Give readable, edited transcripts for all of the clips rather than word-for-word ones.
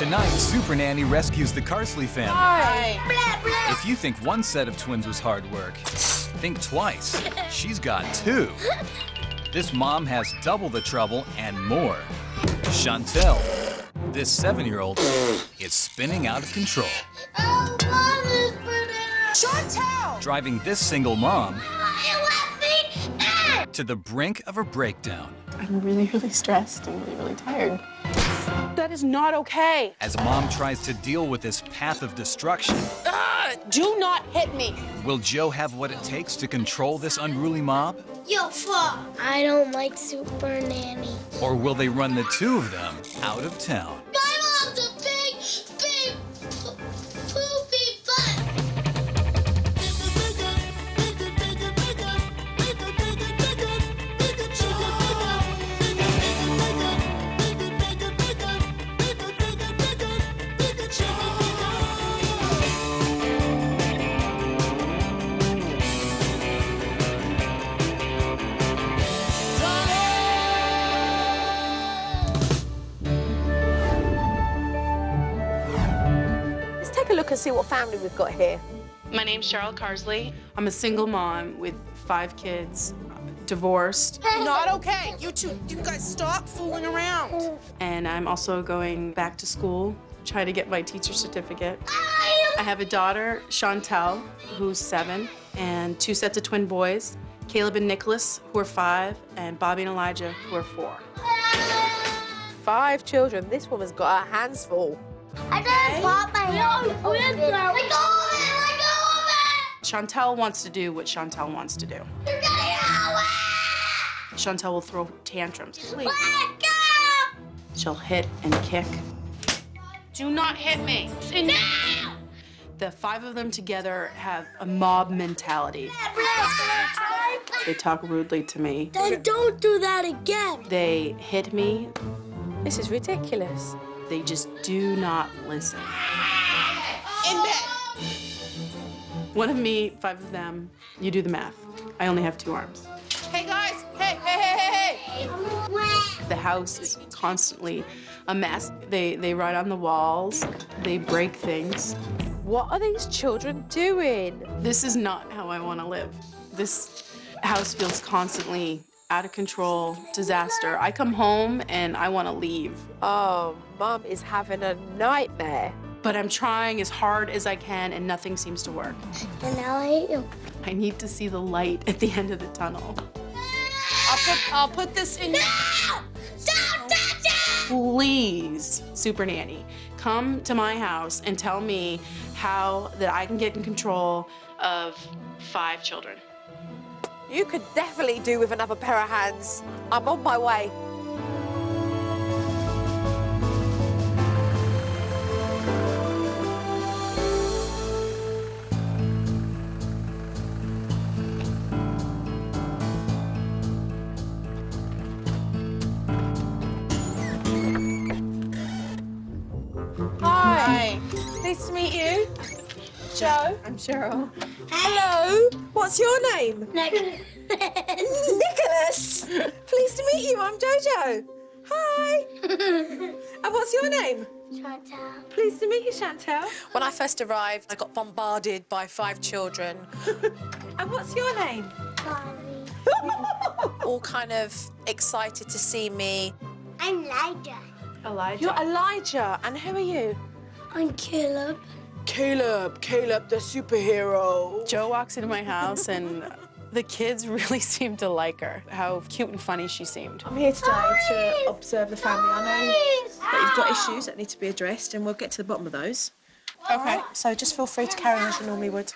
Tonight, Supernanny rescues the Carsley family. Hi. If you think one set of twins was hard work, think twice. She's got two. This mom has double the trouble and more. Chantel, this 7-year-old, is spinning out of control. Oh, Mom is banana. Chantel! Driving this single mom Why you let me in? to the brink of a breakdown. I'm really, really stressed and really, really tired. That is not okay. As mom tries to deal with this path of destruction, Do not hit me. will Joe have what it takes to control this unruly mob? Yo, fuck. I don't like Supernanny. Or will they run the two of them out of town? My mom's a big, poopy butt. Let's take a look and see what family we've got here. My name's Cheryl Carsley. I'm a single mom with 5 kids, divorced, Not okay. You guys stop fooling around. and I'm also going back to school, trying to get my teacher certificate. I have a daughter, Chantel, who's 7, and 2 sets of twin boys, Caleb and Nicholas, who are 5, and Bobby and Elijah, who are 4. 5 children. This woman's got her hands full. I don't pop my hand. Let go of it. Let go of it. Chantel wants to do what Chantel wants to do. You're getting away. Chantel will throw tantrums. Let go. She'll hit and kick. Do not hit me. No. The 5 of them together have a mob mentality. They talk rudely to me. Then don't do that again. They hit me. This is ridiculous. They just do not listen. In bed. One of me, 5 of them. You do the math. I only have 2 arms. Hey, guys. Hey. The house is constantly a mess. They write on the walls. They break things. What are these children doing? This is not how I want to live. This house feels constantly out of control, disaster. I come home and I want to leave, Oh, Mum is having a nightmare. but I'm trying as hard as I can and nothing seems to work. And now I hate you. I need to see the light at the end of the tunnel. I'll put this in. No! Don't touch it! Please, Supernanny, come to my house and tell me how that I can get in control of 5 children. You could definitely do with another pair of hands. I'm on my way. Hi. Nice to meet you. Joe. I'm Cheryl. Hello. What's your name? Nicholas. Nicholas. Pleased to meet you. I'm Jojo. Hi. And what's your name? Chantal. Pleased to meet you, Chantel. When I first arrived, I got bombarded by 5 children, And what's your name? Bobby. all kind of excited to see me. I'm Lydia. Elijah. You're Elijah. And who are you? I'm Caleb. Caleb the superhero. Joe walks into my house and the kids really seemed to like her, how cute and funny she seemed. I'm here today to observe the family. I know that you've got issues that need to be addressed, and we'll get to the bottom of those. Okay. So just feel free to carry on as you normally would.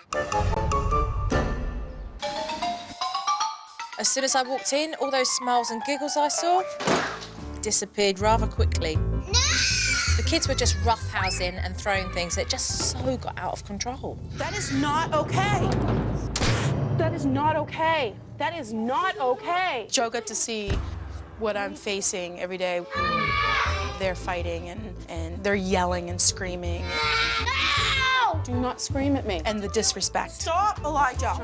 As soon as I walked in, all those smiles and giggles I saw disappeared rather quickly. The kids were just roughhousing and throwing things that just so got out of control. That is not okay. That is not okay. That is not okay. Joe got to see what I'm facing every day. They're fighting and they're yelling and screaming. No! Do not scream at me. And the disrespect. Stop, Elijah.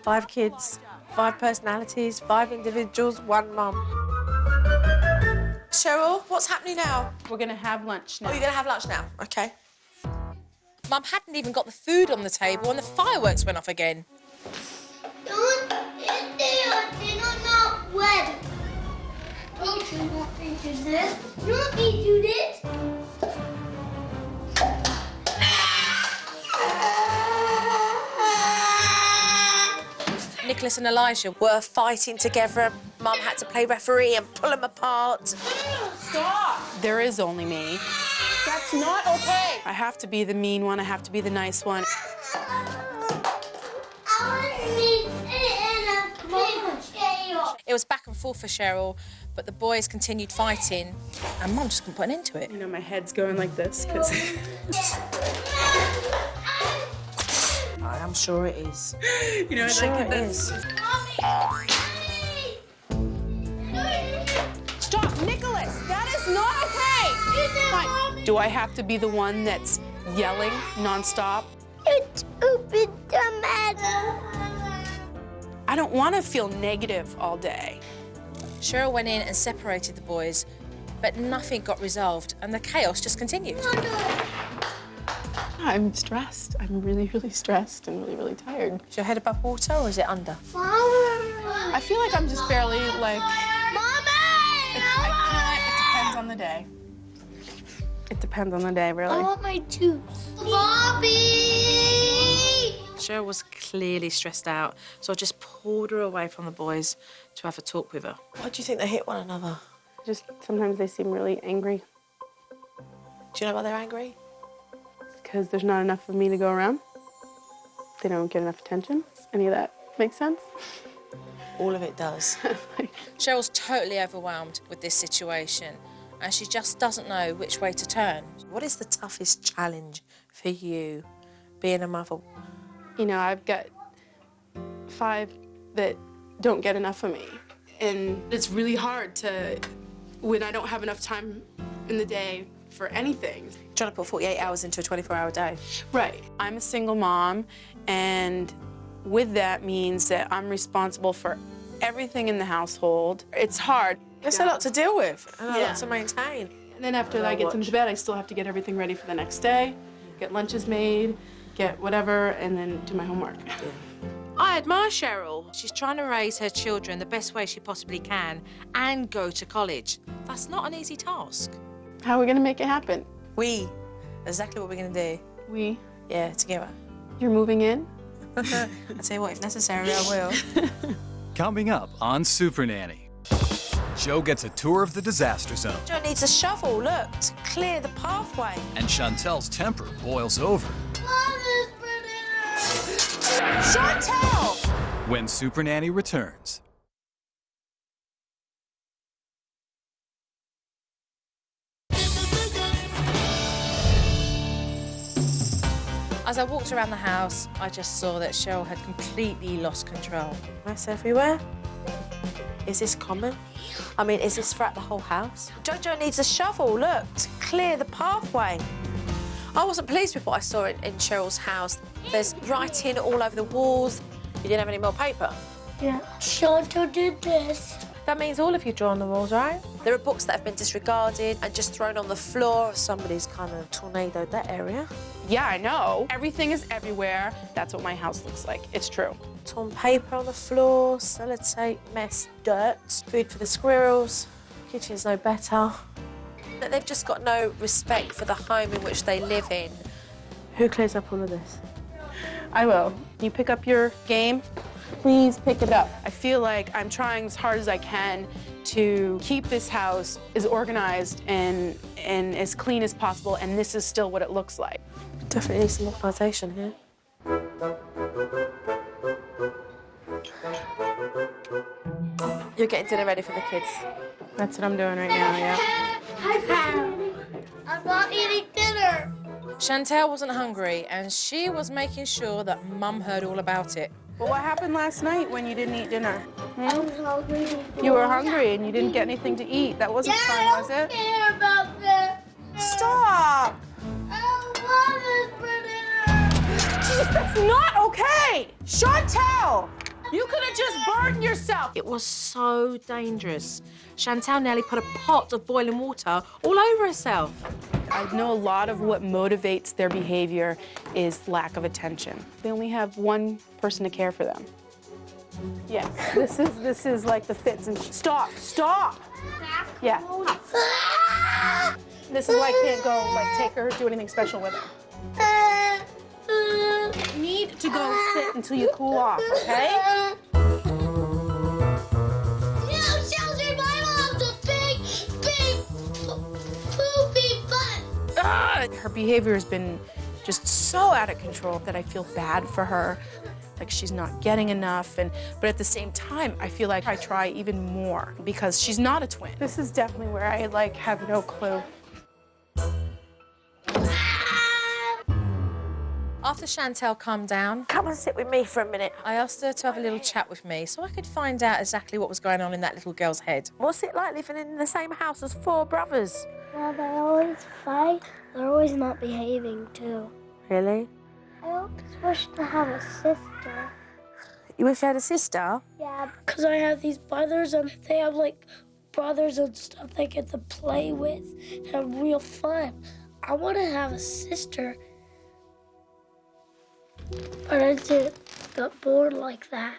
5 kids, 5 personalities, 5 individuals, 1 mum. Cheryl? What's happening now? We're gonna have lunch now. Oh, you're going to have lunch now? OK. Mum hadn't even got the food on the table and the fireworks went off again. Don't eat they are not wet. Don't you want me to do this? You want me to do this? Nicholas and Elijah Were fighting together. Mum had to play referee and pull them apart. Stop! There is only me. That's not okay. I have to be the mean one. I have to be the nice one. It was back and forth for Cheryl, but the boys continued fighting, and Mum just couldn't put an end to it. You know, my head's going like this because I'm sure it is. you know, I'm sure like it is. Stop, Nicholas. That is not okay. Fine. Do I have to be the one that's yelling nonstop? It's open the matter. I don't want to feel negative all day. Cheryl went in and separated the boys, but nothing got resolved, and the chaos just continued. I'm stressed. I'm really, really stressed and really, really tired. Is your head above water or is it under? I feel like I'm just barely like. Mommy! It depends on the day. It depends on the day, I really. want my tooth. Bobby! Cheryl was clearly stressed out, so I just pulled her away from the boys to have a talk with her. Why do you think they hit one another? Just sometimes they seem really angry Do you know why they're angry? because there's not enough of me to go around. They don't get enough attention. Any of that make sense? All of it does. Cheryl's totally overwhelmed with this situation, and she just doesn't know which way to turn. What is the toughest challenge for you, being a mother? You know, I've got 5 that don't get enough of me. And it's really hard to, when I don't have enough time in the day for anything. Trying to put 48 hours into a 24-hour day. Right. I'm a single mom, and with that means that I'm responsible for everything in the household. It's hard. There's a lot to deal with and a Yeah. lot to maintain. And then after I get them to bed, I still have to get everything ready for the next day, get lunches made, get whatever, and then do my homework. I admire Cheryl. She's trying to raise her children the best way she possibly can and go to college. That's not an easy task. How are we gonna make it happen? We, exactly what we're going to do. We? Yeah, together. You're moving in? I tell you what, if necessary, I will. Coming up on Supernanny, Joe gets a tour of the disaster zone, Joe needs a shovel, look, to clear the pathway. and Chantel's temper boils over Chantel! when Supernanny returns. As I walked around the house, I just saw that Cheryl had completely lost control. Mess everywhere? Is this common? I mean, is this throughout the whole house? Jojo needs a shovel, look, to clear the pathway. I wasn't pleased with what I saw in Cheryl's house. There's writing all over the walls. You didn't have any more paper? Yeah. Chantal did this. That means all of you draw on the walls, right? There are books that have been disregarded and just thrown on the floor. Somebody's kind of tornadoed that area. Yeah, I know. Everything is everywhere. That's what my house looks like. It's true. Torn paper on the floor, sellotape, mess, dirt, food for the squirrels. Kitchen's no better. But they've just got no respect for the home in which they live in. Who clears up all of this? I will. You pick up your game? Please pick it up. I feel like I'm trying as hard as I can to keep this house as organized and as clean as possible, and this is still what it looks like. Definitely need some organisation here. You're getting dinner ready for the kids. That's what I'm doing right now, yeah. I'm not eating dinner. Chantel wasn't hungry, and she was making sure that Mum heard all about it. Well, what happened last night when you didn't eat dinner? I'm hungry. You were hungry and you didn't get anything to eat. That wasn't fun, I was don't it? care about this. Stop! I don't want this for dinner. Jeez, that's not okay. Chantel! You could have just burned yourself. It was so dangerous. Chantal nearly put a pot of boiling water all over herself. I know a lot of what motivates their behavior is lack of attention. They only have one person to care for them. Yes, this is like the fits and stop. Yeah. This is why I can't go like take her, do anything special with her. You need to go sit until you cool off, okay? Shelter, my mom's a big, poopy butt. Her behavior has been just so out of control that I feel bad for her. Like she's not getting enough, but at the same time, I feel like I try even more because she's not a twin. This is definitely where I like have no clue. After Chantal calmed down, Come and sit with me for a minute. I asked her to have a little chat with me so I could find out exactly what was going on in that little girl's head. What's it like living in the same house as 4 brothers? Well, they always fight. They're always not behaving, too. Really? I always wish to have a sister. You wish you had a sister? Yeah, because I have these brothers, and they have, like, brothers and stuff they get to play with and have real fun. I want to have a sister, but I just got bored like that.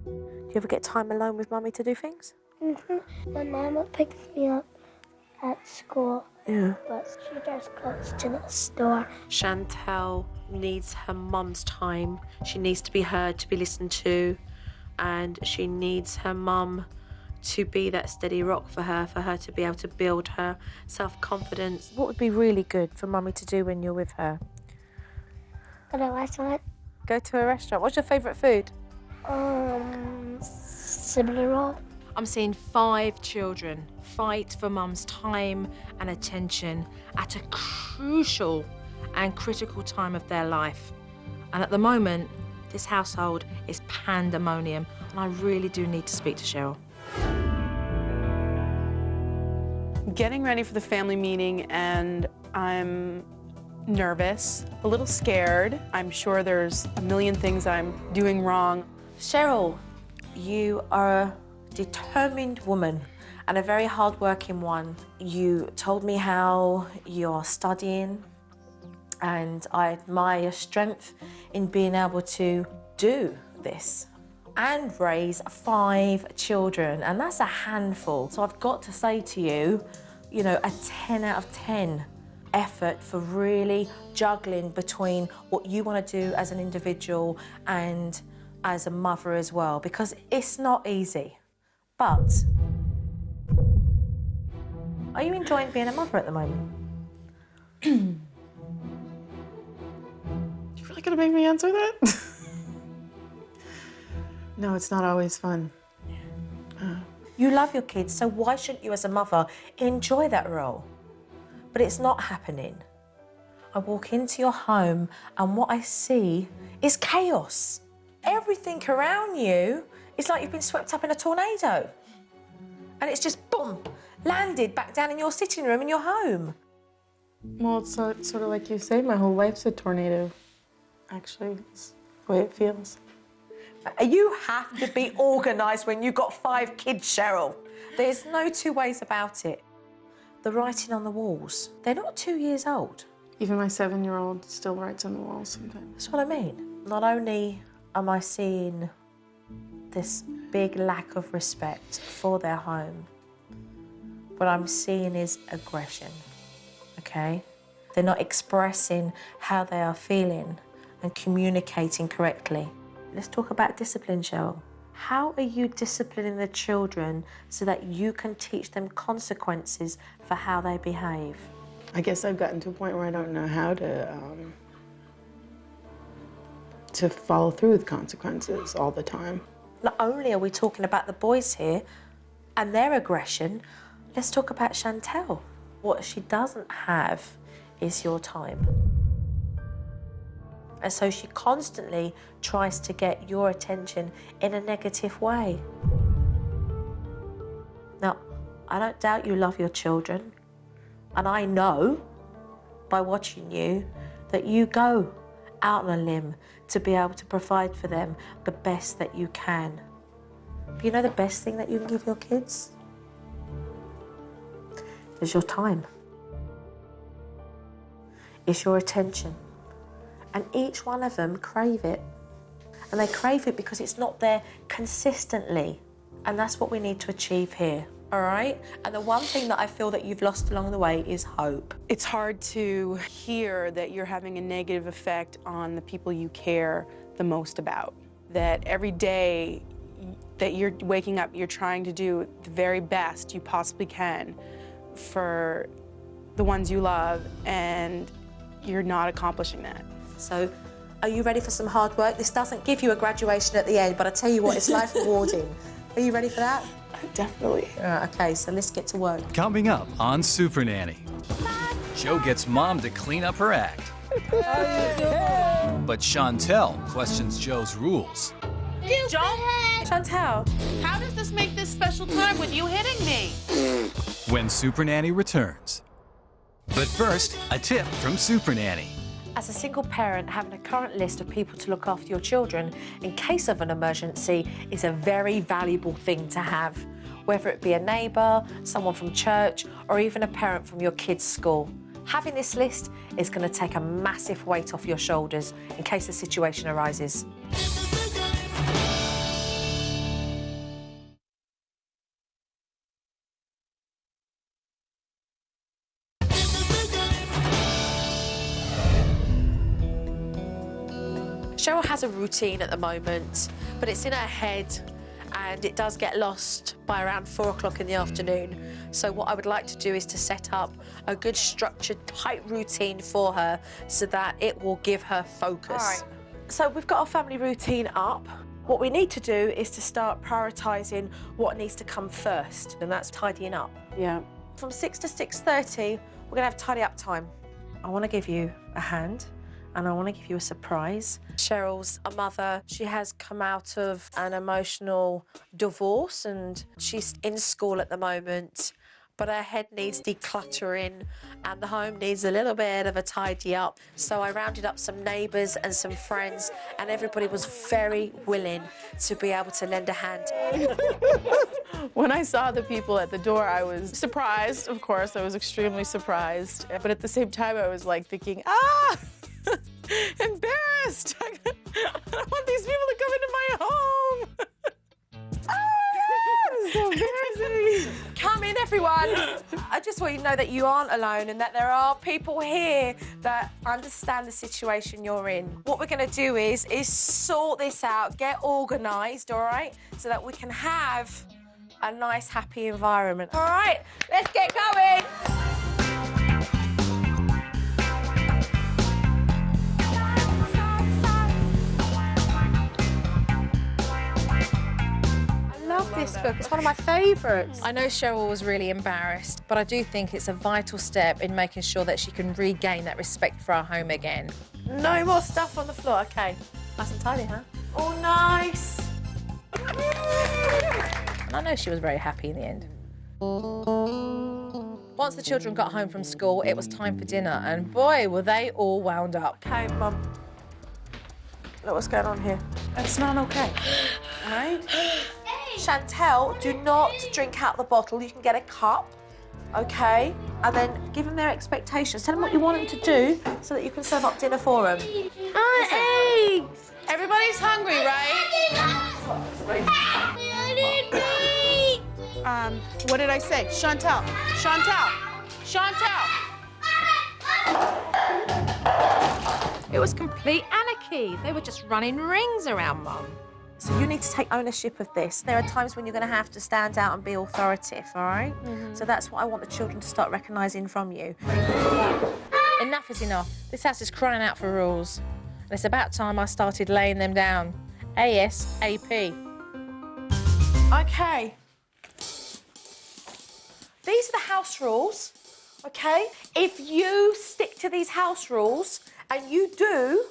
Do you ever get time alone with Mummy to do things? My mama picks me up at school, Yeah. but she just goes to the store. Chantal needs her mum's time. She needs to be heard, to be listened to, and she needs her mum to be that steady rock for her to be able to build her self-confidence. What would be really good for Mummy to do when you're with her? Go to a restaurant. Go to a restaurant. What's your favourite food? Cinnamon roll. I'm seeing 5 children fight for Mum's time and attention at a crucial and critical time of their life. And at the moment, this household is pandemonium, and I really do need to speak to Cheryl. Getting ready for the family meeting, and I'm nervous, a little scared. I'm sure there's a million things I'm doing wrong. Cheryl, you are a determined woman and a very hard-working one. You told me how you're studying, and I admire your strength in being able to do this and raise 5 children, and that's a handful. So I've got to say to you, you know, a 10 out of 10 effort for really juggling between what you want to do as an individual and as a mother as well, because it's not easy. But are you enjoying being a mother at the moment? You really gonna make me answer that? No, it's not always fun. You love your kids, so why shouldn't you as a mother enjoy that role? But it's not happening. I walk into your home and what I see is chaos. Everything around you is like you've been swept up in a tornado. And it's just, boom, landed back down in your sitting room in your home. Well, it's sort of like you say, my whole life's a tornado. Actually, it's the way it feels. You have to be organised when you've got 5 kids, Cheryl. There's no 2 ways about it. The writing on the walls, they're not 2 years old. Even my 7-year-old still writes on the walls sometimes. That's what I mean. Not only am I seeing this big lack of respect for their home, what I'm seeing is aggression, okay? They're not expressing how they are feeling and communicating correctly. Let's talk about discipline, Cheryl. How are you disciplining the children so that you can teach them consequences for how they behave? I guess I've gotten to a point where I don't know how to follow through with consequences all the time. Not only are we talking about the boys here and their aggression, let's talk about Chantal. What she doesn't have is your time. And so she constantly tries to get your attention in a negative way. Now, I don't doubt you love your children. And I know, by watching you, that you go out on a limb to be able to provide for them the best that you can. But you know the best thing that you can give your kids? Is your time. It's your attention. And each one of them crave it. And they crave it because it's not there consistently. And that's what we need to achieve here, all right? And the one thing that I feel that you've lost along the way is hope. It's hard to hear that you're having a negative effect on the people you care the most about. That every day that you're waking up, you're trying to do the very best you possibly can for the ones you love, and you're not accomplishing that. So, are you ready for some hard work? This doesn't give you a graduation at the end, but I tell you what, it's life rewarding. Are you ready for that? Definitely. Okay, so let's get to work. Coming up on Supernanny, Joe gets mom to clean up her act. But Chantel questions Joe's rules. Chantel. How does this make this special time with you hitting me? When Supernanny returns. But first, a tip from Supernanny. As a single parent, having a current list of people to look after your children in case of an emergency is a very valuable thing to have. Whether it be a neighbour, someone from church, or even a parent from your kids' school. Having this list is going to take a massive weight off your shoulders in case a situation arises. Cheryl has a routine at the moment, but it's in her head and it does get lost by around 4 o'clock in the afternoon. So what I would like to do is to set up a good structured, tight routine for her so that it will give her focus. All right. So we've got our family routine up. What we need to do is to start prioritising what needs to come first, and that's tidying up. Yeah. From 6 to 6:30, we're gonna have tidy up time. I wanna give you a hand, and I want to give you a surprise. Cheryl's a mother. She has come out of an emotional divorce and she's in school at the moment, but her head needs decluttering and the home needs a little bit of a tidy up. So I rounded up some neighbours and some friends, and everybody was very willing to be able to lend a hand. When I saw the people at the door, I was surprised, of course. I was extremely surprised. But at the same time, I was like thinking, embarrassed. I don't want these people to come into my home. It's so embarrassing. Come in, everyone. I just want you to know that you aren't alone and that there are people here that understand the situation you're in. What we're going to do is sort this out, get organised, all right, so that we can have a nice, happy environment. All right, let's get going. I love this book. It's one of my favourites. I know Cheryl was really embarrassed, but I do think it's a vital step in making sure that she can regain that respect for our home again. No more stuff on the floor. Okay. Nice and tidy, huh? Oh, nice. And I know she was very happy in the end. Once the children got home from school, it was time for dinner, and boy, were they all wound up. Okay, Mum. Look what's going on here. That's not okay, all right? Chantel, do not drink out the bottle. You can get a cup, okay? And then give them their expectations. Tell them what you want them to do so that you can serve up dinner for them. Eggs! Everybody's hungry, right? What did I say? Chantel. Chantel. Chantel. It was complete anarchy. They were just running rings around Mum. So you need to take ownership of this. There are times when you're going to have to stand out and be authoritative, all right? So that's what I want the children to start recognising from you. Enough is enough. This house is crying out for rules. And it's about time I started laying them down. ASAP. Okay. These are the house rules, okay? If you stick to these house rules and you do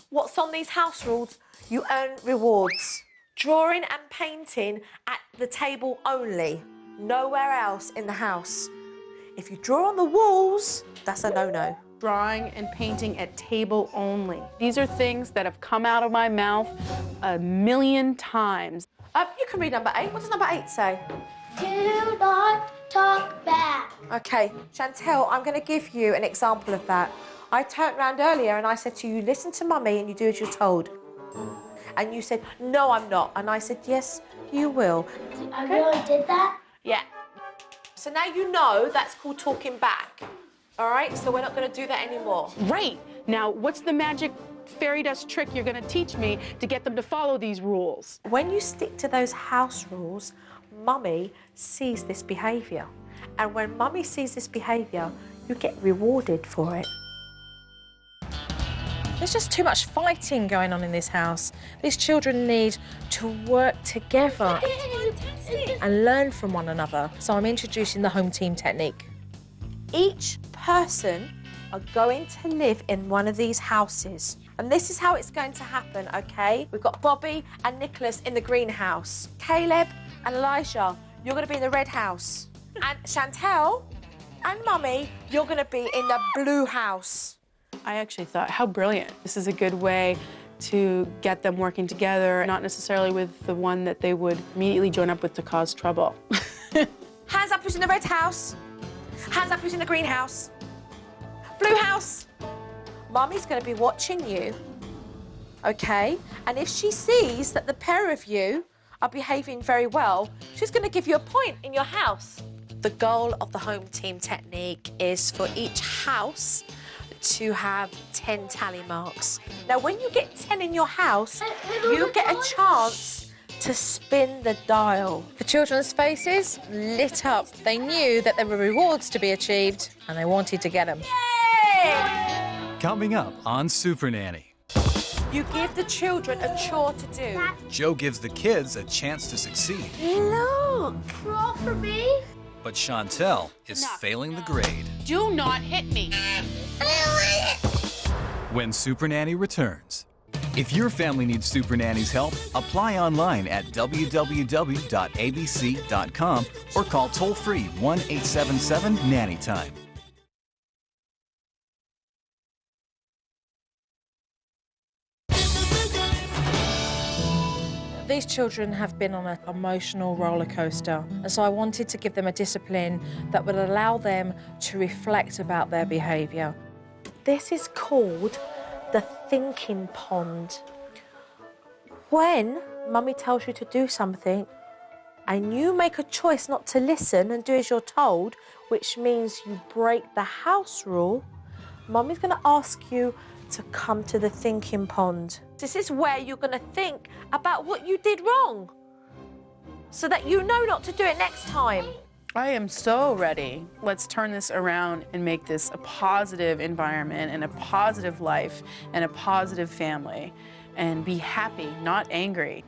what's on these house rules, you earn rewards. Drawing and painting at the table only, nowhere else in the house. If you draw on the walls, that's a no-no. drawing and painting at table only. These are things that have come out of my mouth a million times. You can read number 8. What does number 8 say? Do not talk bad. Okay, Chantel, I'm going to give you an example of that. I turned around earlier and I said to you, listen to Mummy and you do as you're told. And you said, no, I'm not. And I said, yes, you will. I really did that? Yeah. So now you know that's called talking back. All right? So we're not going to do that anymore. Right. Now, what's the magic fairy dust trick you're going to teach me to get them to follow these rules? When you stick to those house rules, Mummy sees this behaviour. And when Mummy sees this behaviour, you get rewarded for it. There's just too much fighting going on in this house. These children need to work together and learn from one another. So I'm introducing the home team technique. Each person are going to live in one of these houses. And this is how it's going to happen, okay? We've got Bobby and Nicholas in the greenhouse. Caleb and Elijah, you're going to be in the red house. And Chantel and Mummy, you're going to be in the blue house. I actually thought, how brilliant. This is a good way to get them working together, not necessarily with the one that they would immediately join up with to cause trouble. Hands up who's in the red house. Hands up who's in the greenhouse. Blue house. Mummy's going to be watching you, okay? And if she sees that the pair of you are behaving very well, she's going to give you a point in your house. The goal of the home team technique is for each house to have 10 tally marks. Now, when you get 10 in your house, you get a chance to spin the dial. The children's faces lit up. They knew that there were rewards to be achieved and they wanted to get them. Yay! Coming up on Supernanny, You give the children a chore to do. Joe gives the kids a chance to succeed, Look, crawl for me. but Chantel is failing the grade. Do not hit me. When Supernanny returns. If your family needs Supernanny's help, apply online at www.abc.com or call toll-free 1-877-NANNYTIME. These children have been on an emotional roller coaster, and so I wanted to give them a discipline that would allow them to reflect about their behaviour. This is called the thinking pond. When Mummy tells you to do something and you make a choice not to listen and do as you're told, which means you break the house rule, Mummy's going to ask you to come to the thinking pond. This is where you're going to think about what you did wrong so that you know not to do it next time. I am so ready. Let's turn this around and make this a positive environment and a positive life and a positive family and be happy, not angry.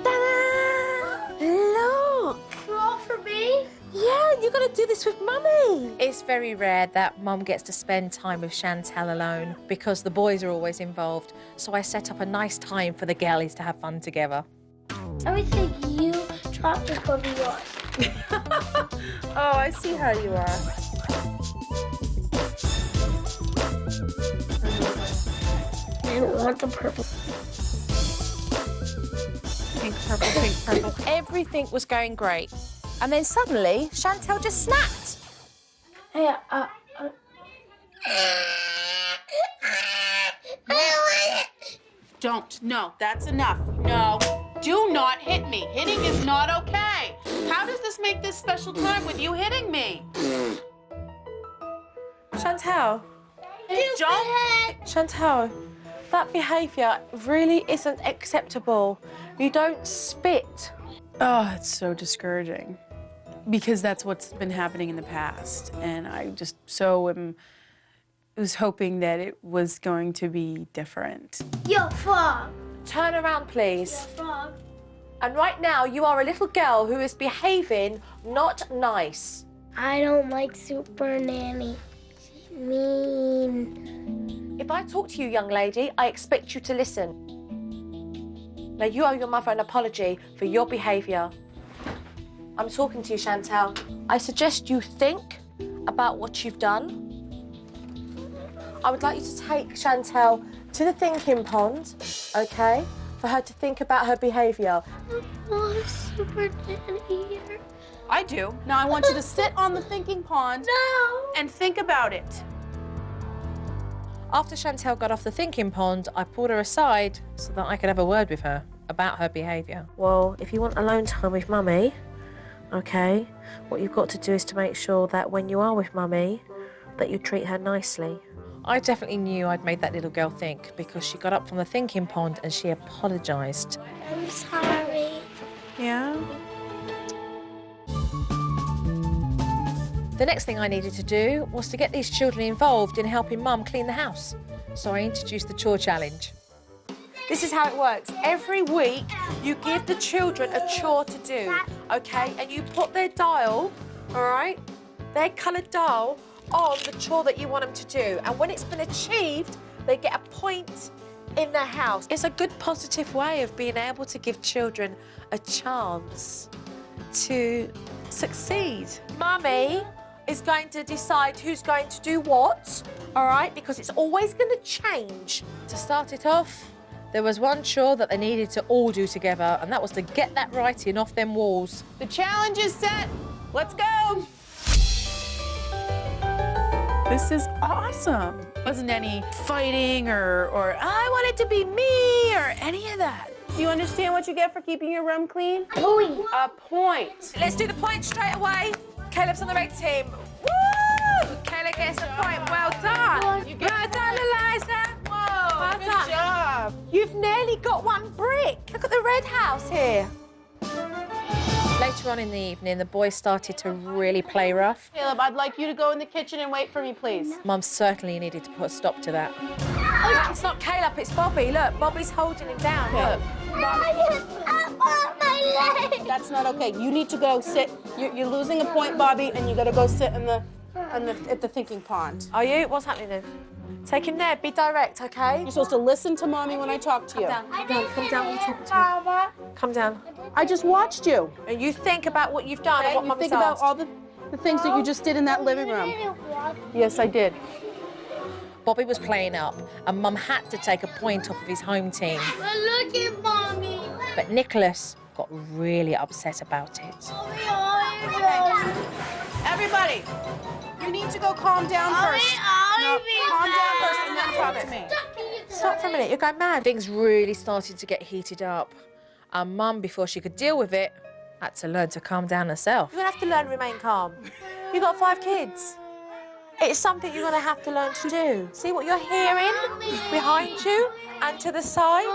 Ta-da! Look! Crawl for me. Yeah, you're going to do this with Mummy. It's very rare that Mum gets to spend time with Chantel alone because the boys are always involved. So I set up a nice time for the girlies to have fun together. Everything you dropped is going to be yours. Oh, I see how you are. I don't want the purple. Pink, purple, pink, purple. Everything was going great. And then suddenly, Chantel just snapped. Hey, Don't. No, that's enough. No. Do not hit me. Hitting is not okay. How does this make this special time with you hitting me? Chantel. Chantel, that behaviour really isn't acceptable. You don't spit. Oh, it's so discouraging because that's what's been happening in the past. And I just was hoping that it was going to be different. Yo, frog. Turn around, please. Frog. And right now, you are a little girl who is behaving not nice. I don't like Supernanny. She's mean. If I talk to you, young lady, I expect you to listen. Now, you owe your mother an apology for your behaviour. I'm talking to you, Chantel. I suggest you think about what you've done I would like you to take Chantel to the thinking pond, OK? For her to think about her behaviour. Oh, Supernanny here. I do. Now I want you to sit on the thinking pond and think about it. After Chantel got off the thinking pond, I pulled her aside so that I could have a word with her about her behaviour. Well, if you want alone time with Mummy, OK, what you've got to do is to make sure that when you are with Mummy, that you treat her nicely. I definitely knew I'd made that little girl think because she got up from the thinking pond and she apologised. I'm sorry. Yeah? The next thing I needed to do was to get these children involved in helping Mum clean the house. So I introduced the chore challenge. This is how it works. Every week, you give the children a chore to do, OK? And you put their dial, all right, their coloured dial, on the chore that you want them to do. And when it's been achieved, they get a point in their house. It's a good, positive way of being able to give children a chance to succeed. Mummy is going to decide who's going to do what, all right? Because it's always going to change. To start it off, there was one chore that they needed to all do together, and that was to get that writing off them walls. The challenge is set. Let's go. This is awesome. Wasn't any fighting or I want it to be me or any of that. Do you understand what you get for keeping your room clean? A point. Let's do the point straight away. Caleb's on the red team. Woo! Caleb gets a point. Well done. Well done, Eliza. Whoa, Well good done. job. You've nearly got one brick. Look at the red house here. Later on in the evening, the boys started to really play rough. Caleb, I'd like you to go in the kitchen and wait for me, please. Mum certainly needed to put a stop to that. Oh, it's not Caleb, it's Bobby. Look, Bobby's holding him down. Look. That's not okay. You need to go sit. You're losing a point, Bobby, and you got to go sit at the thinking pond. Are you? What's happening then? Take him there. Be direct, okay? You're supposed to listen to Mommy when I talk to you. Come down. We'll talk to you. Come down. I just watched you. And you think about what you've done and what You Mummy's think about asked. all the things that you just did in that living room. Yes, I did. Bobby was playing up, and Mum had to take a point off of his home team. Look at Mommy. But Nicholas got really upset about it. Everybody, you need to go calm down first. No, calm down first and then talk to me. Stop for a minute. You're going mad. Things really started to get heated up, and Mum, before she could deal with it, had to learn to calm down herself. You're going to have to learn to remain calm. You've got 5 kids. It's something you're going to have to learn to do. See what you're hearing behind you and to the side?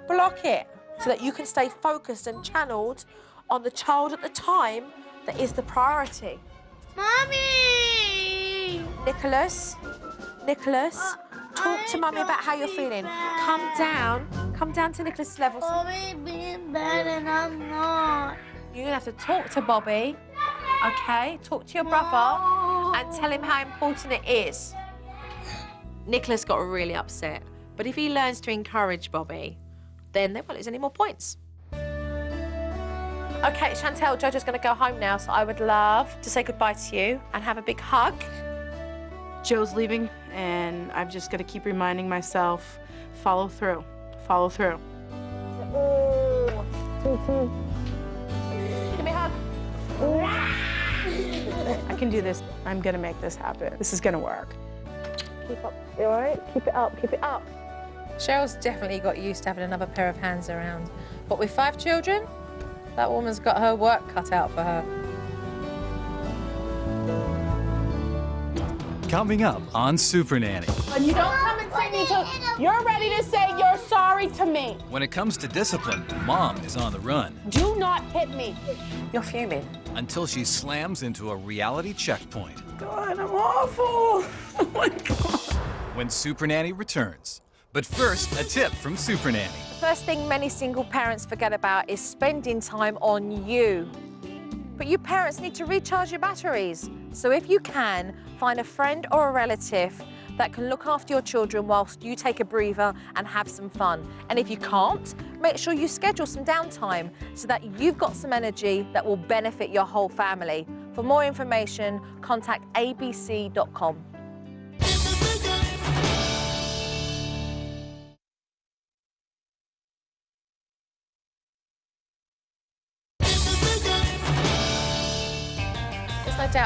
Block it so that you can stay focused and channeled on the child at the time that is the priority. Mommy! Nicholas, talk to Mummy about how you're feeling. Come down to Nicholas' level. Bobby being bad and I'm not. You're going to have to talk to Bobby, okay? Talk to your brother and tell him how important it is. Nicholas got really upset, but if he learns to encourage Bobby, then they won't lose any more points. Okay, Chantel, Jojo's going to go home now, so I would love to say goodbye to you and have a big hug. Joe's leaving, and I've just got to keep reminding myself, follow through, follow through. Give me a hug. I can do this. I'm going to make this happen. This is going to work. Keep up, you all right? Keep it up. Cheryl's definitely got used to having another pair of hands around, but with 5 children, that woman's got her work cut out for her. Coming up on Supernanny. And you don't come and say me until you're ready to say you're sorry to me. When it comes to discipline, Mom is on the run Do not hit me. You're fuming. until she slams into a reality checkpoint. God, I'm awful. Oh my God. When Supernanny returns. But first, a tip from Supernanny. The first thing many single parents forget about is spending time on you. But you parents need to recharge your batteries. So if you can, find a friend or a relative that can look after your children whilst you take a breather and have some fun. And if you can't, make sure you schedule some downtime so that you've got some energy that will benefit your whole family. For more information, contact abc.com.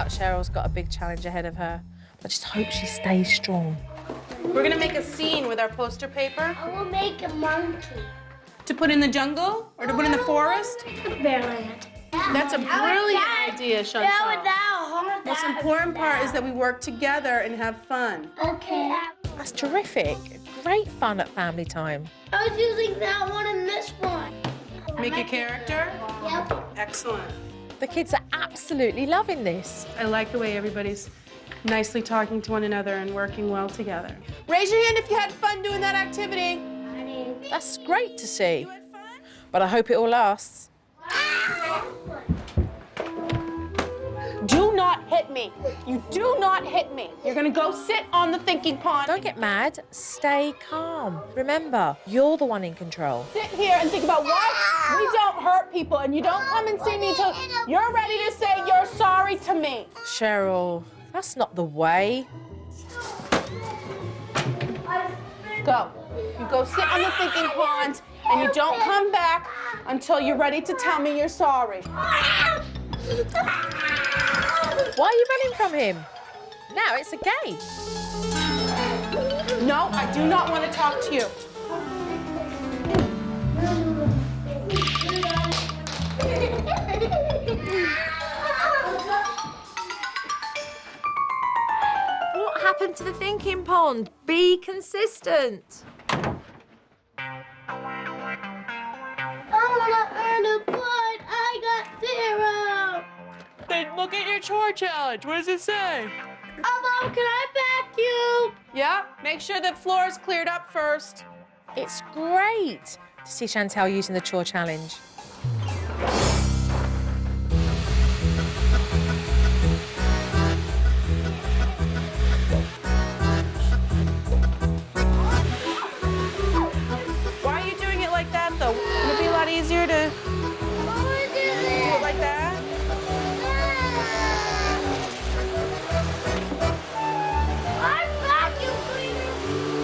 Cheryl's got a big challenge ahead of her. I just hope she stays strong. We're gonna make a scene with our poster paper. I will make a monkey. To put in the jungle or to put in the forest? Bearland. That's a brilliant idea, Chantal. hard. Most important part is that we work together and have fun. Okay. That's terrific. Great fun at family time. I was using that one and this one. Make a character? Yep. Excellent. The kids are absolutely loving this. I like the way everybody's nicely talking to one another and working well together. Raise your hand if you had fun doing that activity. That's great to see. But I hope it all lasts. Do not hit me. You do not hit me. You're gonna go sit on the thinking pond. Don't get mad. Stay calm. Remember, you're the one in control. Sit here and think about why we don't hurt people and you don't come and see me until you're ready to say you're sorry to me. Cheryl, that's not the way. Go. You go sit on the thinking pond and you don't come back until you're ready to tell me you're sorry. Why are you running from him? Now it's a game. No, I do not want to talk to you. What happened to the thinking pond? Be consistent. I want to earn a point. I got 0. Then look at your chore challenge. What does it say? Mom, can I vacuum? Yeah, make sure the floor is cleared up first. It's great to see Chantal using the chore challenge. Why are you doing it like that, though? Wouldn't it be a lot easier to do it like that? I'm vacuum cleaner.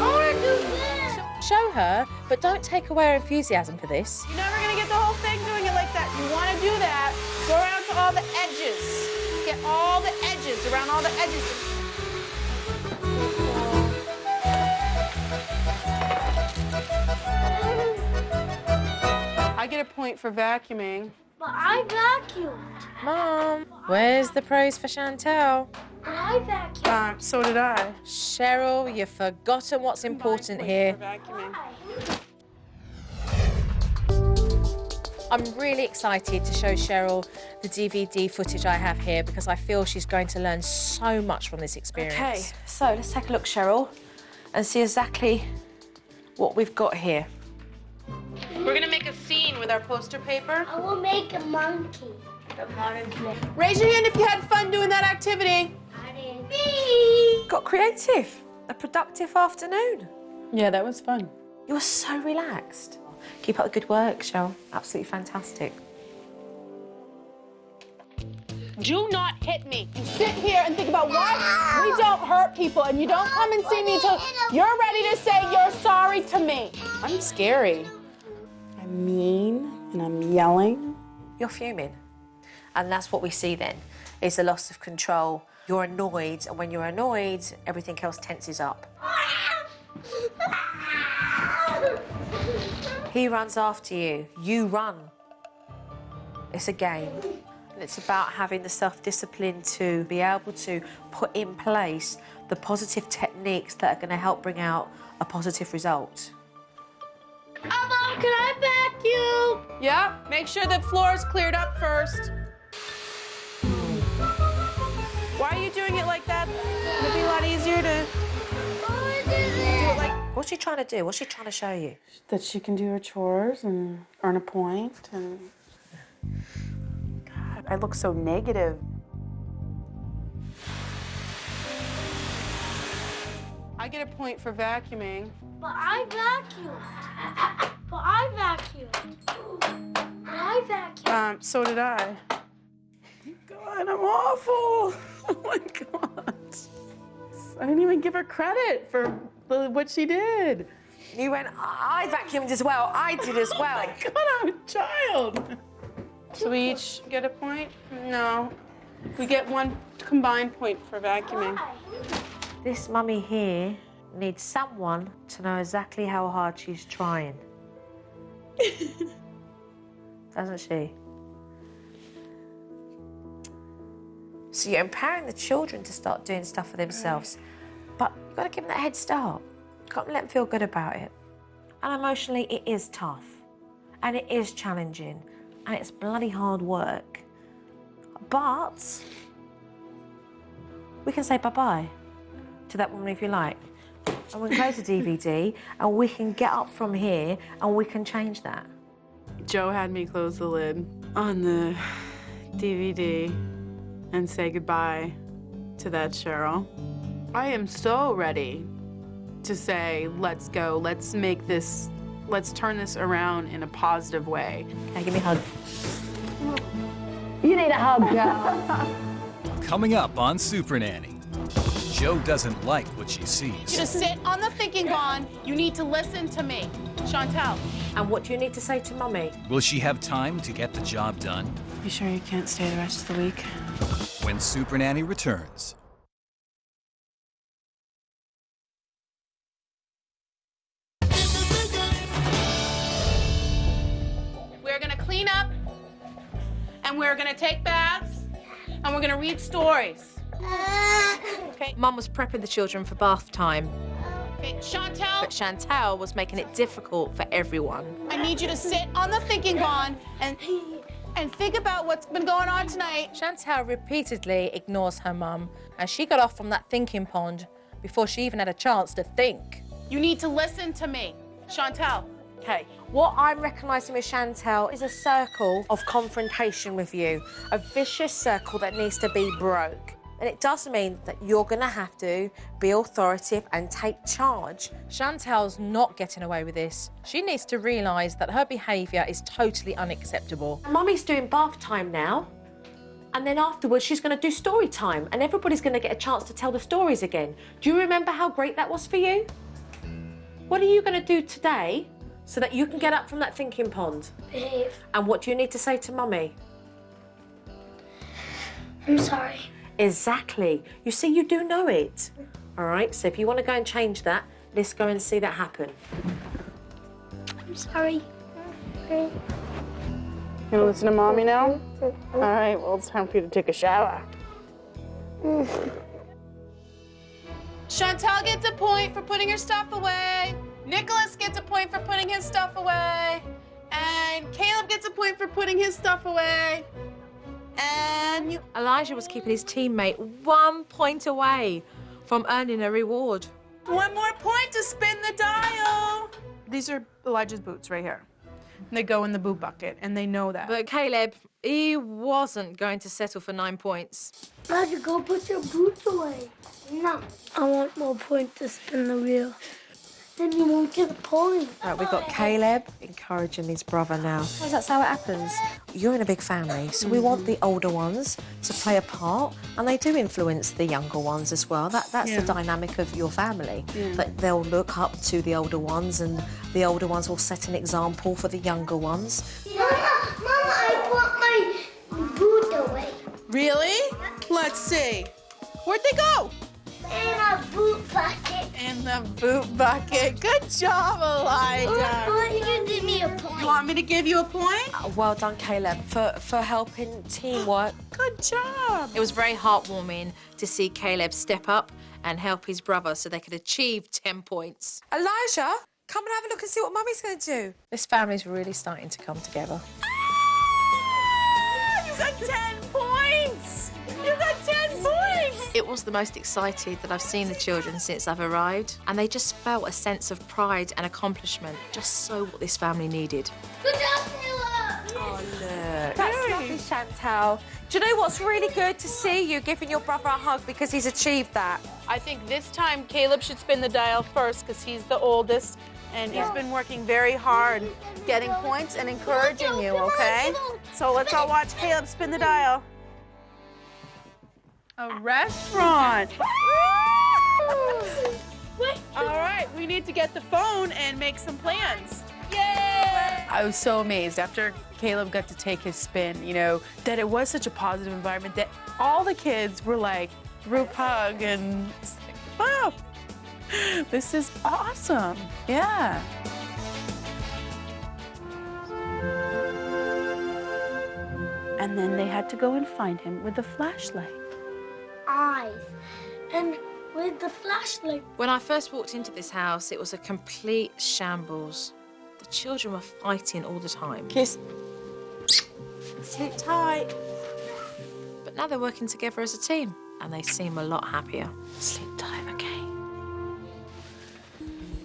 I want to do this. Show her, but don't take away her enthusiasm for this. You're never gonna get the whole thing doing it like that. You wanna do that, go around to all the edges. Get all the edges, around all the edges. I get a point for vacuuming. But I vacuumed. Mom, where's the praise for Chantal? I vacuumed. So did I. Cheryl, you've forgotten what's important here. For vacuuming. I'm really excited to show Cheryl the DVD footage I have here because I feel she's going to learn so much from this experience. Okay, so let's take a look, Cheryl, and see exactly what we've got here. We're gonna make a scene with our poster paper. I will make a monkey. The modern play. Raise your hand if you had fun doing that activity. I didn't. Me. Got creative. A productive afternoon. Yeah, that was fun. You were so relaxed. Keep up the good work, Cheryl. Absolutely fantastic. Do not hit me. You sit here and think about why we don't hurt people and you don't come and see me until you're ready to say you're sorry to me. I'm scary. I'm mean and I'm yelling. You're fuming. And that's what we see then, is the loss of control. You're annoyed, and when you're annoyed, everything else tenses up. He runs after you. You run. It's a game. And it's about having the self-discipline to be able to put in place the positive techniques that are going to help bring out a positive result. Mom, can I vacuum? Yeah, make sure the floor is cleared up first. Why are you doing it like that? Would it be a lot easier to do it like What's she trying to do? What's she trying to show you? that she can do her chores and earn a point and... God, I look so negative. I get a point for vacuuming. But I vacuumed. But I vacuumed. I vacuumed. So did I. God, I'm awful. Oh my God. I didn't even give her credit for what she did. You went, I vacuumed as well. I did as well. God, I'm a child. Should we each get a point? No. We get 1 combined point for vacuuming. This mummy here needs someone to know exactly how hard she's trying. Doesn't she? So you're empowering the children to start doing stuff for themselves, but you've got to give them that head start. You've got to let them feel good about it. And emotionally, it is tough, and it is challenging, and it's bloody hard work. But we can say bye-bye to that woman if you like. And we can close the DVD, and we can get up from here, and we can change that. Joe had me close the lid on the DVD and say goodbye to that Cheryl. I am so ready to say, let's go, let's make this, let's turn this around in a positive way. Okay, give me a hug. You need a hug, girl. Coming up on Supernanny, Joe doesn't like what she sees. You just sit on the thinking pond. You need to listen to me. Chantel. And what do you need to say to Mummy? Will she have time to get the job done? You sure you can't stay the rest of the week? When Supernanny returns. We're gonna clean up, and we're gonna take baths, and we're gonna read stories. Okay. Mum was prepping the children for bath time, Okay, Chantel, but Chantel was making it difficult for everyone. I need you to sit on the thinking pond and think about what's been going on tonight. Chantel repeatedly ignores her mum, and she got off from that thinking pond before she even had a chance to think. You need to listen to me. Chantel. Okay, what I'm recognising with Chantel is a circle of confrontation with you, a vicious circle that needs to be broke. And it does mean that you're going to have to be authoritative and take charge. Chantel's not getting away with this. She needs to realise that her behaviour is totally unacceptable. Mummy's doing bath time now, and then afterwards she's going to do story time, and everybody's going to get a chance to tell the stories again. Do you remember how great that was for you? What are you going to do today so that you can get up from that thinking pond? Behave. And what do you need to say to Mummy? I'm sorry. Exactly. You see, you do know it. All right, so if you want to go and change that, let's go and see that happen. I'm sorry. Okay. You gonna listen to Mommy now? All right, well, it's time for you to take a shower. Chantel gets a point for putting her stuff away. Nicholas gets a point for putting his stuff away. And Caleb gets a point for putting his stuff away. And you... Elijah was keeping his teammate 1 point away from earning a reward. 1 more point to spin the dial. These are Elijah's boots right here. They go in the boot bucket, and they know that. But Caleb, he wasn't going to settle for 9 points. Roger, go put your boots away. No. I want more points to spin the wheel. Then you won't get a point. Right, we've got Caleb encouraging his brother now. Well, that's how it happens. You're in a big family, so we want the older ones to play a part, and they do influence the younger ones as well. That's the dynamic of your family. That they'll look up to the older ones, and the older ones will set an example for the younger ones. Mama, I put my boot away. Really? Let's see. Where'd they go? In a boot bucket. In the boot bucket. Good job, Elijah. Why did you give me a point? You want me to give you a point? Well done, Caleb, for helping teamwork. Good job. It was very heartwarming to see Caleb step up and help his brother so they could achieve 10 points. Elijah, come and have a look and see what Mummy's going to do. This family's really starting to come together. You got 10 points. You got 10 points. It was the most excited that I've seen the children since I've arrived, and they just felt a sense of pride and accomplishment, just so what this family needed. Good job, Taylor. Oh, look. That's lovely, Chantal. Do you know what's really good to see you giving your brother a hug because he's achieved that? I think this time Caleb should spin the dial first because he's the oldest, and he's been working very hard getting points and encouraging you, okay? So let's all watch Caleb spin the dial. A restaurant. All right, we need to get the phone and make some plans. Yay! I was so amazed after Caleb got to take his spin, you know, that it was such a positive environment that all the kids were like group hug and it's like, wow, this is awesome. Yeah. And then they had to go and find him with a flashlight. Eyes. And with the flashlight. When I first walked into this house, it was a complete shambles. The children were fighting all the time. Kiss. Sleep tight. But now they're working together as a team, and they seem a lot happier. Sleep tight, okay?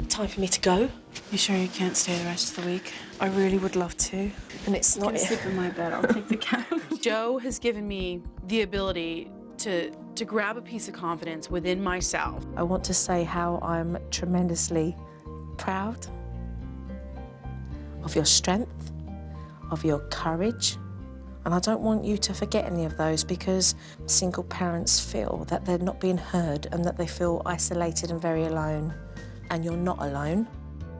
Time for me to go. You sure you can't stay the rest of the week? I really would love to. And it's not... Sleep in my bed. I'll take the couch. Joe has given me the ability to grab a piece of confidence within myself. I want to say how I'm tremendously proud of your strength, of your courage. And I don't want you to forget any of those, because single parents feel that they're not being heard and that they feel isolated and very alone. And you're not alone.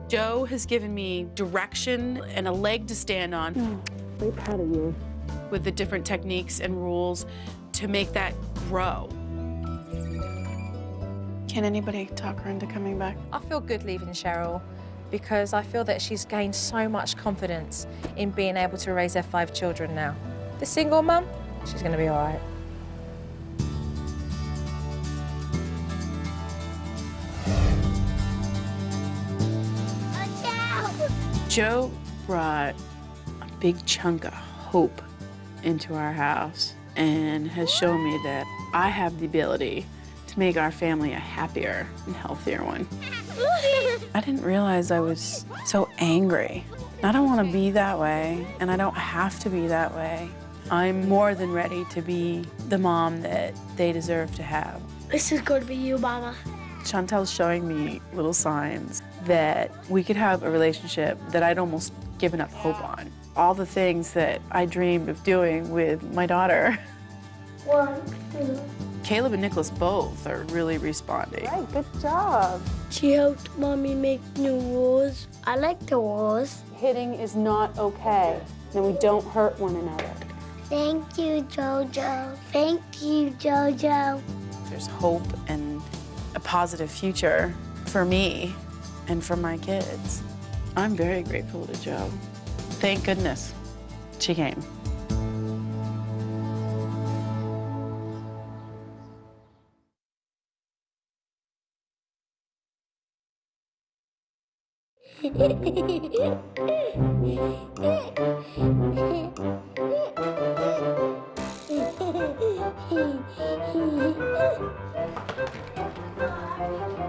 Joe has given me direction and a leg to stand on. Very proud of you. With the different techniques and rules to make that grow. Can anybody talk her into coming back? I feel good leaving Cheryl, because I feel that she's gained so much confidence in being able to raise her 5 children now. The single mum, she's gonna be all right. Joe brought a big chunk of hope into our house and has shown me that I have the ability to make our family a happier and healthier one. I didn't realize I was so angry. I don't want to be that way, and I don't have to be that way. I'm more than ready to be the mom that they deserve to have. This is going to be you, Mama. Chantel's showing me little signs that we could have a relationship that I'd almost given up hope on. All the things that I dreamed of doing with my daughter. 1, 2. Caleb and Nicholas both are really responding. Right, good job. She helped Mommy make new rules. I like the rules. Hitting is not okay, and we don't hurt one another. Thank you, Jojo. Thank you, Jojo. There's hope and a positive future for me and for my kids. I'm very grateful to Joe. Thank goodness she came.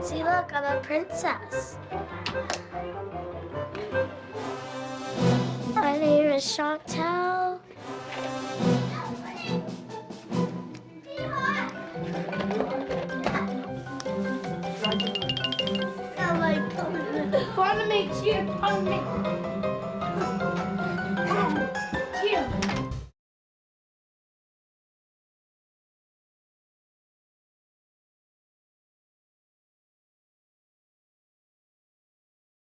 See, look, I'm a princess. My name is Chantel. I like want to make sure